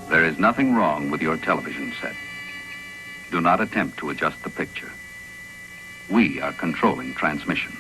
There is nothing wrong with your television set. Do not attempt to adjust the picture. We are controlling transmission.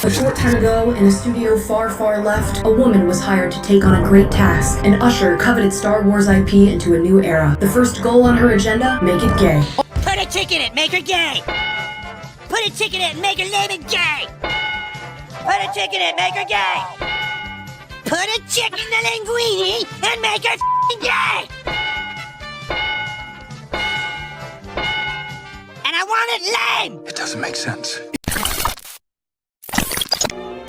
A short time ago, in a studio far, far left, a woman was hired to take on a great task and usher coveted Star Wars IP into a new era. The first goal on her agenda, make it gay. Put a chick in it, make her gay! Put a chick in it, make her name it gay! Put a chick in it, make her gay! Put a chick in the linguine and make her gay! And I want it lame! It doesn't make sense.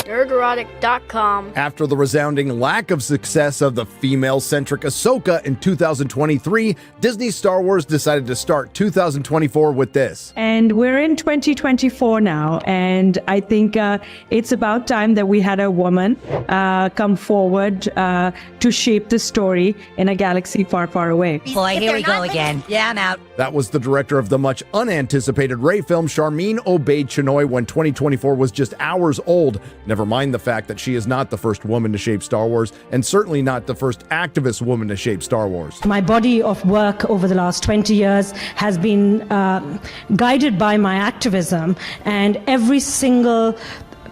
Nerdrotic.com. After the resounding lack of success of the female-centric Ahsoka in 2023, Disney Star Wars decided to start 2024 with this. And we're in 2024 now, and I think it's about time that we had a woman come forward to shape the story in a galaxy far, far away. Boy, here we go again. Yeah, I'm out. That was the director of the much unanticipated Rey film, Sharmeen Obaid-Chinoy, when 2024 was just hours old. Never mind the fact that she is not the first woman to shape Star Wars, and certainly not the first activist woman to shape Star Wars. My body of work over the last 20 years has been guided by my activism, and every single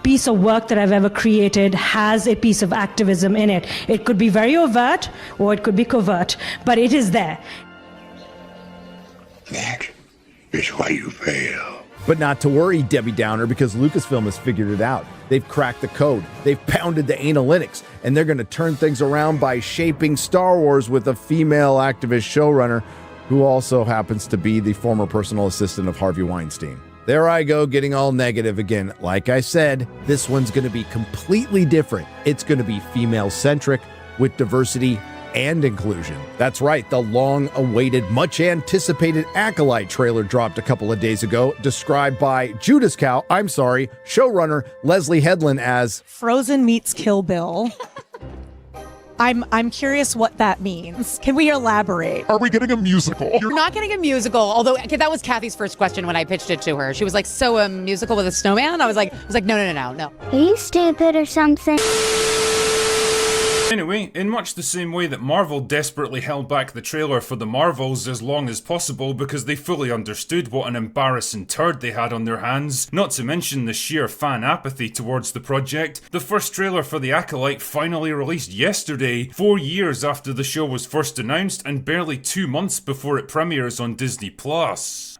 piece of work that I've ever created has a piece of activism in it. It could be very overt, or it could be covert, but it is there. That is why you fail. But not to worry, Debbie Downer, because Lucasfilm has figured it out. They've cracked the code, they've pounded the analytics, and they're going to turn things around by shaping Star Wars with a female activist showrunner who also happens to be the former personal assistant of Harvey Weinstein. There I go, getting all negative again. Like I said, this one's going to be completely different. It's going to be female-centric with diversity and inclusion. That's right, the long-awaited, much-anticipated Acolyte trailer dropped a couple of days ago, described by showrunner Leslie Headland as Frozen meets Kill Bill. I'm curious what that means. Can we elaborate? Are we getting a musical? You're not getting a musical, although that was Kathy's first question when I pitched it to her. She was like, so a musical with a snowman? I was like, no. Are you stupid or something? Anyway, in much the same way that Marvel desperately held back the trailer for the Marvels as long as possible because they fully understood what an embarrassing turd they had on their hands, not to mention the sheer fan apathy towards the project, the first trailer for The Acolyte finally released yesterday, 4 years after the show was first announced and barely 2 months before it premieres on Disney+.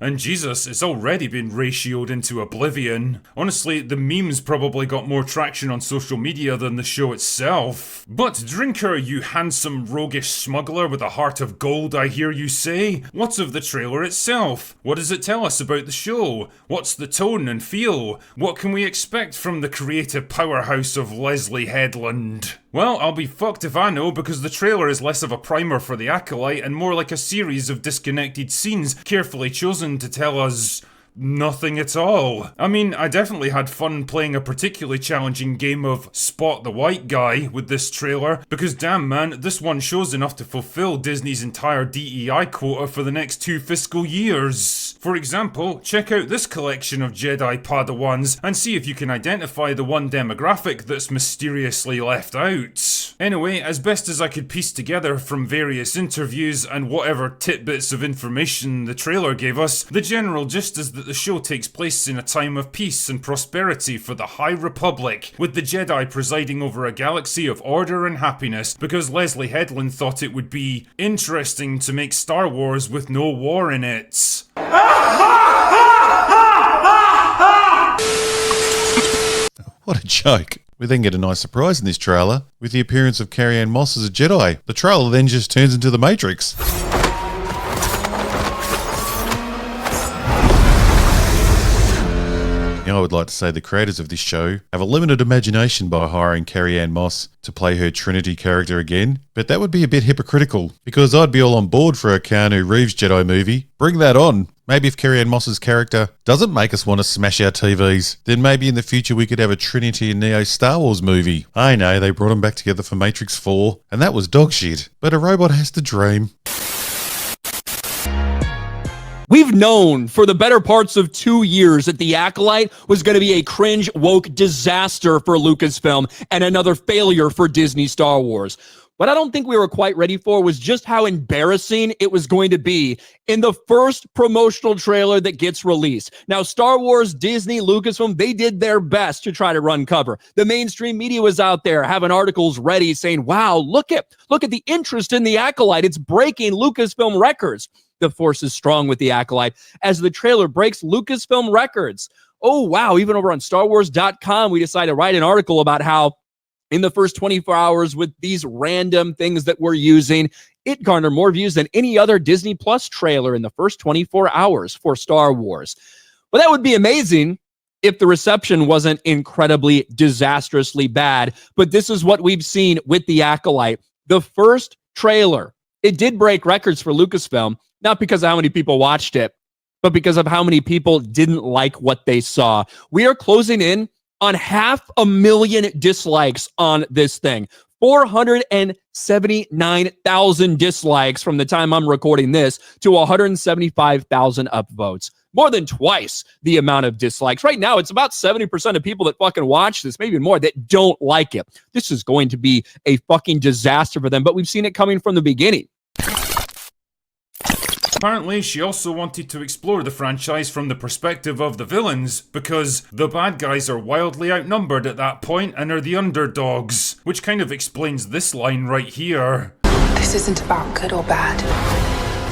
And Jesus, it's already been ratioed into oblivion. Honestly, the memes probably got more traction on social media than the show itself. But drinker, you handsome roguish smuggler with a heart of gold, I hear you say. What's of the trailer itself? What does it tell us about the show? What's the tone and feel? What can we expect from the creative powerhouse of Leslie Headland? Well, I'll be fucked if I know, because the trailer is less of a primer for The Acolyte and more like a series of disconnected scenes carefully chosen to tell us nothing at all. I mean, I definitely had fun playing a particularly challenging game of Spot the White Guy with this trailer, because damn man, this one shows enough to fulfill Disney's entire DEI quota for the next 2 fiscal years. For example, check out this collection of Jedi Padawans and see if you can identify the one demographic that's mysteriously left out. Anyway, as best as I could piece together from various interviews and whatever tidbits of information the trailer gave us, the general gist is that the show takes place in a time of peace and prosperity for the High Republic, with the Jedi presiding over a galaxy of order and happiness, because Leslie Headland thought it would be interesting to make Star Wars with no war in it. What a joke. We then get a nice surprise in this trailer with the appearance of Carrie-Anne Moss as a Jedi. The trailer then just turns into The Matrix. Now, I would like to say the creators of this show have a limited imagination by hiring Carrie-Anne Moss to play her Trinity character again, but that would be a bit hypocritical, because I'd be all on board for a Keanu Reeves Jedi movie. Bring that on. Maybe if Carrie-Anne Moss's character doesn't make us want to smash our TVs, then maybe in the future we could have a Trinity and Neo Star Wars movie. I know, they brought them back together for Matrix 4, and that was dog shit, but a robot has to dream. We've known for the better parts of 2 years that The Acolyte was going to be a cringe woke disaster for Lucasfilm and another failure for Disney Star Wars. What I don't think we were quite ready for was just how embarrassing it was going to be in the first promotional trailer that gets released. Now, Star Wars, Disney, Lucasfilm, they did their best to try to run cover. The mainstream media was out there having articles ready saying, wow, look at the interest in the Acolyte. It's breaking Lucasfilm records. The force is strong with the Acolyte as the trailer breaks Lucasfilm records. Oh, wow. Even over on StarWars.com, we decided to write an article about how in the first 24 hours with these random things that we're using, it garnered more views than any other Disney Plus trailer in the first 24 hours for Star Wars. Well, that would be amazing if the reception wasn't incredibly disastrously bad. But this is what we've seen with the Acolyte. The first trailer, it did break records for Lucasfilm, not because of how many people watched it, but because of how many people didn't like what they saw. We are closing in on 500,000 dislikes on this thing. 479,000 dislikes from the time I'm recording this to 175,000 upvotes. More than twice the amount of dislikes. Right now, it's about 70% of people that fucking watch this, maybe more, that don't like it. This is going to be a fucking disaster for them, but we've seen it coming from the beginning. Apparently, she also wanted to explore the franchise from the perspective of the villains, because the bad guys are wildly outnumbered at that point and are the underdogs, which kind of explains this line right here. This isn't about good or bad.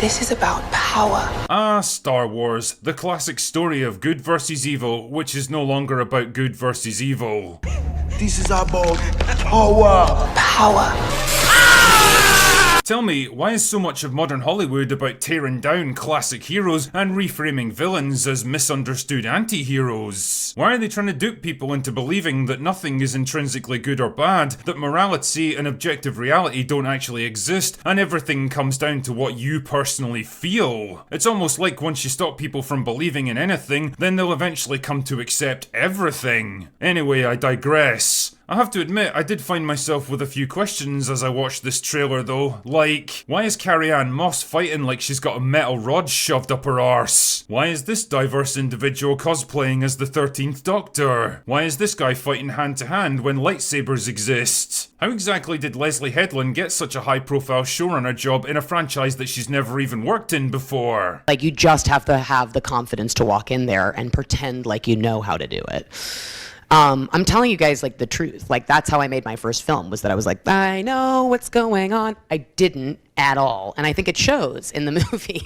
This is about power. Ah, Star Wars, the classic story of good versus evil, which is no longer about good versus evil. This is about power. Power. Tell me, why is so much of modern Hollywood about tearing down classic heroes and reframing villains as misunderstood anti-heroes? Why are they trying to dupe people into believing that nothing is intrinsically good or bad, that morality and objective reality don't actually exist, and everything comes down to what you personally feel? It's almost like once you stop people from believing in anything, then they'll eventually come to accept everything. Anyway, I digress. I have to admit, I did find myself with a few questions as I watched this trailer though. Like, why is Carrie-Anne Moss fighting like she's got a metal rod shoved up her arse? Why is this diverse individual cosplaying as the 13th Doctor? Why is this guy fighting hand to hand when lightsabers exist? How exactly did Leslie Headland get such a high-profile showrunner job in a franchise that she's never even worked in before? Like, you just have to have the confidence to walk in there and pretend like you know how to do it. I'm telling you guys, like, the truth. Like, that's how I made my first film, was that I was like, I know what's going on. I didn't at all. And I think it shows in the movie.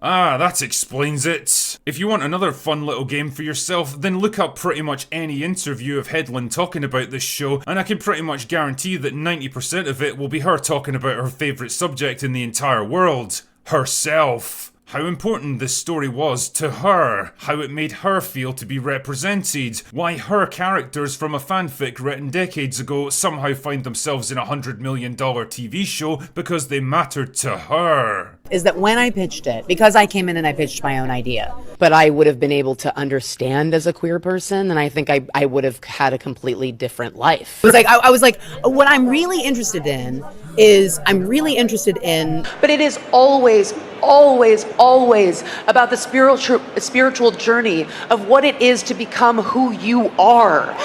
Ah, that explains it. If you want another fun little game for yourself, then look up pretty much any interview of Headland talking about this show, and I can pretty much guarantee that 90% of it will be her talking about her favourite subject in the entire world. Herself. How important this story was to her, how it made her feel to be represented, why her characters from a fanfic written decades ago somehow find themselves in a $100 million TV show because they mattered to her. Is that when I pitched it, because I came in and I pitched my own idea, but I would have been able to understand as a queer person, and I think I would have had a completely different life. It was like, I was like, what I'm really interested in is, but it is always about the spiritual journey of what it is to become who you are.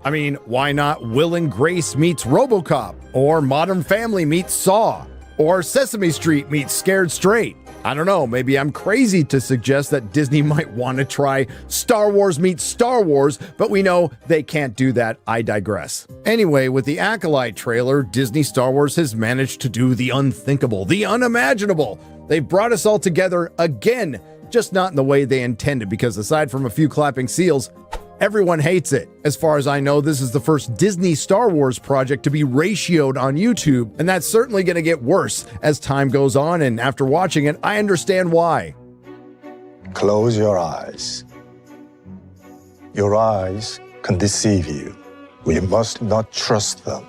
I mean, why not Will and Grace meets RoboCop, or Modern Family meets Saw, or Sesame Street meets Scared Straight? I don't know, maybe I'm crazy to suggest that Disney might want to try Star Wars meets Star Wars, but we know they can't do that. I digress. Anyway, with the Acolyte trailer, Disney Star Wars has managed to do the unthinkable, the unimaginable. They've brought us all together again, just not in the way they intended, because aside from a few clapping seals, everyone hates it. As far as I know, this is the first Disney Star Wars project to be ratioed on YouTube, and that's certainly going to get worse as time goes on, and after watching it, I understand why. Close your eyes. Your eyes can deceive you. We must not trust them.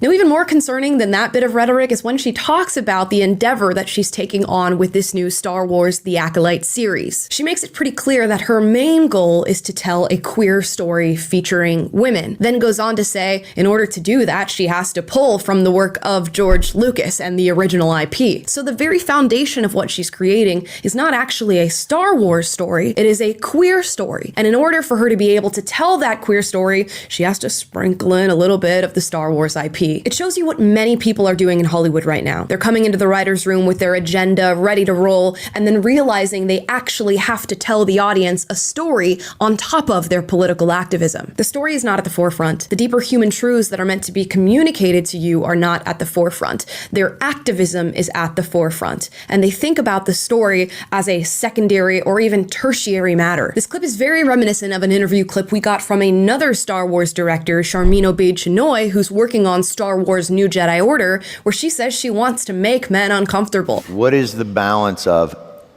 Now, even more concerning than that bit of rhetoric is when she talks about the endeavor that she's taking on with this new Star Wars The Acolyte series. She makes it pretty clear that her main goal is to tell a queer story featuring women, then goes on to say, in order to do that, she has to pull from the work of George Lucas and the original IP. So the very foundation of what she's creating is not actually a Star Wars story, it is a queer story. And in order for her to be able to tell that queer story, she has to sprinkle in a little bit of the Star Wars IP. It shows you what many people are doing in Hollywood right now. They're coming into the writer's room with their agenda ready to roll, and then realizing they actually have to tell the audience a story on top of their political activism. The story is not at the forefront. The deeper human truths that are meant to be communicated to you are not at the forefront. Their activism is at the forefront, and they think about the story as a secondary or even tertiary matter. This clip is very reminiscent of an interview clip we got from another Star Wars director, Sharmeen Obaid-Chinoy, who's working on Star Wars New Jedi Order, where she says she wants to make men uncomfortable. What is the balance of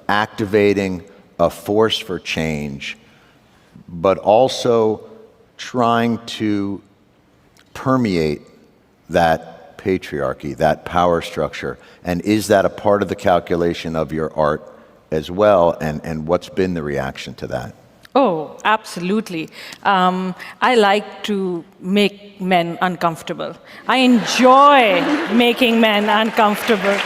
activating a force for change, but also trying to permeate that patriarchy, that power structure? And is that a part of the calculation of your art as well? And what's been the reaction to that? Oh, absolutely. I like to make men uncomfortable. I enjoy making men uncomfortable.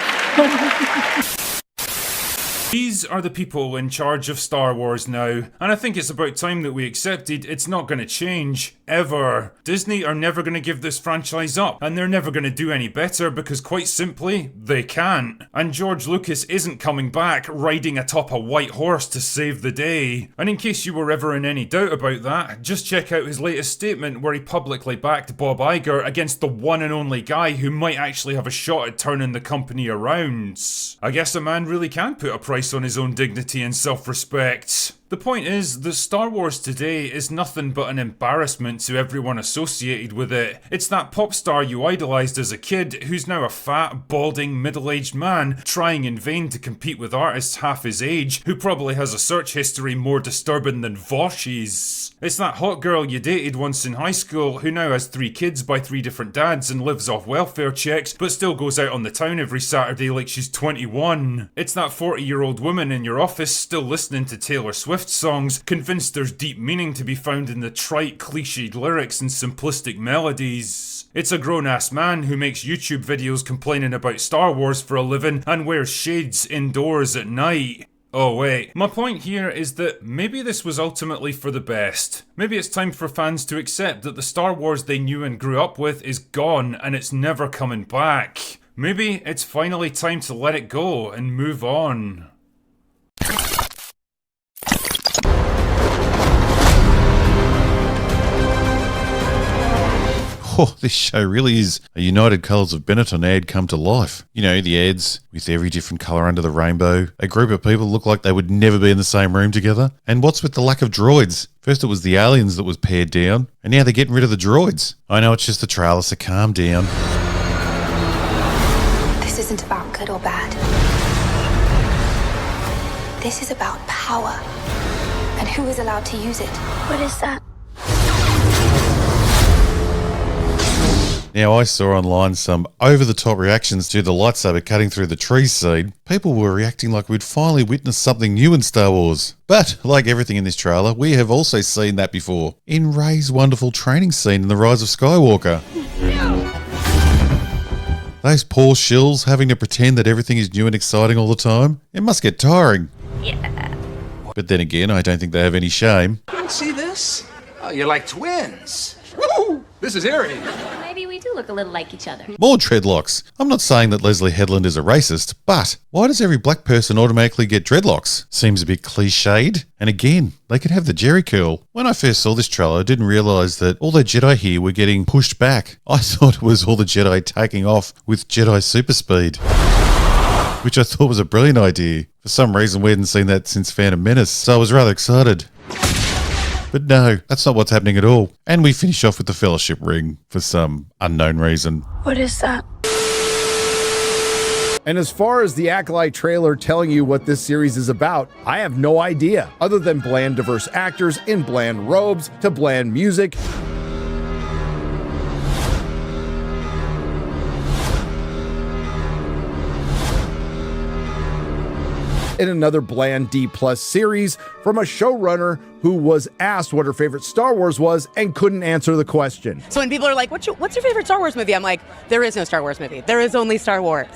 These are the people in charge of Star Wars now, and I think it's about time that we accepted it's not going to change, ever. Disney are never going to give this franchise up, and they're never going to do any better because quite simply, they can't. And George Lucas isn't coming back riding atop a white horse to save the day. And in case you were ever in any doubt about that, just check out his latest statement where he publicly backed Bob Iger against the one and only guy who might actually have a shot at turning the company around. I guess a man really can put a price on his own dignity and self-respect. The point is that Star Wars today is nothing but an embarrassment to everyone associated with it. It's that pop star you idolized as a kid who's now a fat, balding, middle-aged man trying in vain to compete with artists half his age who probably has a search history more disturbing than Vosh's. It's that hot girl you dated once in high school who now has 3 kids by 3 different dads and lives off welfare checks but still goes out on the town every Saturday like she's 21. It's that 40-year-old woman in your office still listening to Taylor Swift songs, convinced there's deep meaning to be found in the trite, cliched lyrics and simplistic melodies. It's a grown-ass man who makes YouTube videos complaining about Star Wars for a living and wears shades indoors at night. Oh wait, my point here is that maybe this was ultimately for the best. Maybe it's time for fans to accept that the Star Wars they knew and grew up with is gone and it's never coming back. Maybe it's finally time to let it go and move on. Oh, this show really is a United Colours of Benetton ad come to life. You know, the ads with every different colour under the rainbow. A group of people look like they would never be in the same room together. And what's with the lack of droids? First it was the aliens that was pared down, and now they're getting rid of the droids. I know it's just the trailer, so calm down. This isn't about good or bad. This is about power and who is allowed to use it. What is that? Now, I saw online some over-the-top reactions to the lightsaber cutting through the trees scene. People were reacting like we'd finally witnessed something new in Star Wars. But, like everything in this trailer, we have also seen that before. In Rey's wonderful training scene in The Rise of Skywalker. Those poor shills having to pretend that everything is new and exciting all the time. It must get tiring. Yeah. But then again, I don't think they have any shame. See this? Oh, you're like twins. Woo! This is eerie. Maybe we do look a little like each other. More dreadlocks. I'm not saying that Leslie Headland is a racist, but why does every black person automatically get dreadlocks? Seems a bit cliched. And again, they could have the Jerry curl. When I first saw this trailer, I didn't realise that all the Jedi here were getting pushed back. I thought it was all the Jedi taking off with Jedi super speed, which I thought was a brilliant idea. For some reason, we hadn't seen that since Phantom Menace, so I was rather excited. But no, that's not what's happening at all. And we finish off with the Fellowship ring for some unknown reason. What is that? And as far as the Acolyte trailer telling you what this series is about, I have no idea, other than bland diverse actors in bland robes to bland music. in another bland D+ series from a showrunner who was asked what her favorite Star Wars was and couldn't answer the question. So when people are like, what's your favorite Star Wars movie? I'm like, there is no Star Wars movie. There is only Star Wars.